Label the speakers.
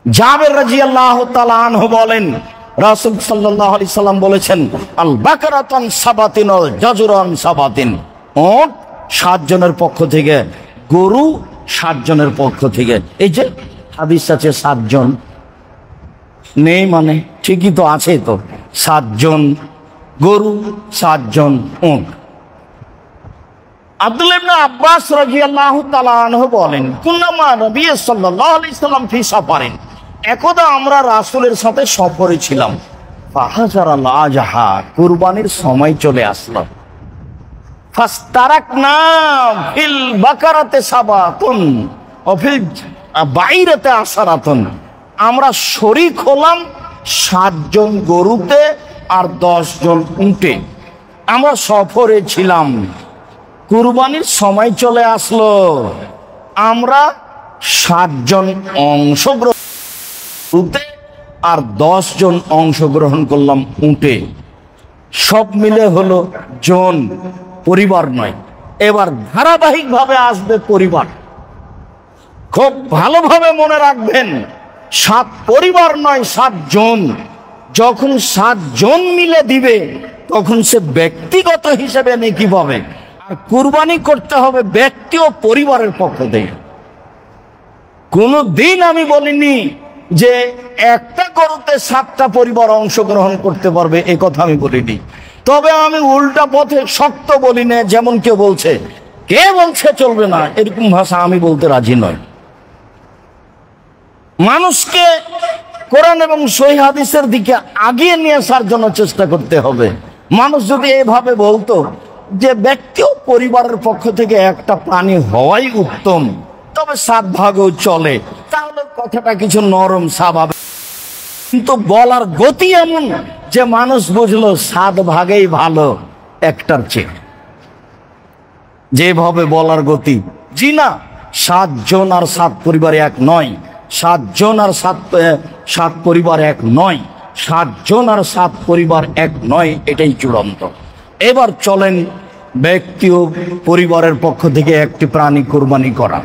Speaker 1: জাবের রাদিয়াল্লাহু তাআলা আনহু বলেন, রাসূল সাল্লাল্লাহু আলাইহি সাল্লাম বলেছেন, আল বাকারাতান সাবাতিন ওয়াল জাজরান সাবাতিন। ওট 7 জনের পক্ষ থেকে, গরু 7 জনের পক্ষ থেকে। এই যে হাদিস আছে 7 জন নেই, মানে ঠিকই তো আছে, তো 7 জন গরু, 7 জন উট। আব্দুল্লাহ ইবনে আব্বাস রাদিয়াল্লাহু তাআলা আনহু বলেন, কুন্না মা নবী সাল্লাল্লাহু আলাইহি সাল্লাম ফি সাফারিন। একদা আমরা রাসূলের সাথে সফরে ছিলাম। ফাহাজারাল আজহা, কুরবানির সময় চলে আসলো। ফাস্তারাকনা ফিল বাকারাতে সাবাতুন ওয়া ফিল বাইরাতে আশারাতুন। আমরা শরীক হলাম 7 জন গরুতে আর 10 জন উটে। আমরা সফরে ছিলাম, কুরবানির সময় চলে আসলো, আমরা 7 জন অংশগ্রহণ আর 10 জন অংশগ্রহণ করলাম উটে। সব মিলে হলো জন, পরিবার নয়। এবার ধারাবাহিকভাবে আসবে পরিবার। খুব ভালোভাবে মনে রাখবেন, 7 পরিবার নয়, 7 জন। যখন 7 জন মিলে দিবে তখন সে ব্যক্তিগত হিসেবে নেকি পাবে, আর কুরবানি করতে হবে ব্যক্তি ও পরিবারের পক্ষ থেকে। কোনো দিন আমি বলিনি যে একটা গরুতে 7টা পরিবার অংশগ্রহণ করতে পারবে, এ কথা আমি বলিনি। তবে আমি উল্টা পথে শক্ত বলি না, যেমন কেউ বলছে, কে বলছে চলবে না, এরকম ভাষা আমি বলতে রাজি নই। মানুষকে কোরআন এবং সহিহ হাদিসের দিকে আগিয়ে নিয়ে আসার জন্য চেষ্টা করতে হবে। মানুষ যদি এভাবে বলতো যে ব্যক্তি ও পরিবারের পক্ষ থেকে একটা প্রাণী হওয়াই উত্তম, তবে 7 ভাগও চলে, তাহলে কথাটা কিছু নরম স্বাভাবিক। কিন্তু বলার গতি এমন যে মানুষ বুঝলো 7 ভাগেই ভালো একটার চেয়ে। যেভাবে বলার গতি, জি না, 7 জন আর 7 পরিবার এক নয়, 7 জন আর 7 পরিবার এক নয়, 7 জন আর 7 পরিবার এক নয়, এটাই চূড়ান্ত। এবার চলেন ব্যক্তি ও পরিবারের পক্ষ থেকে একটি প্রাণী কুরবানি করা।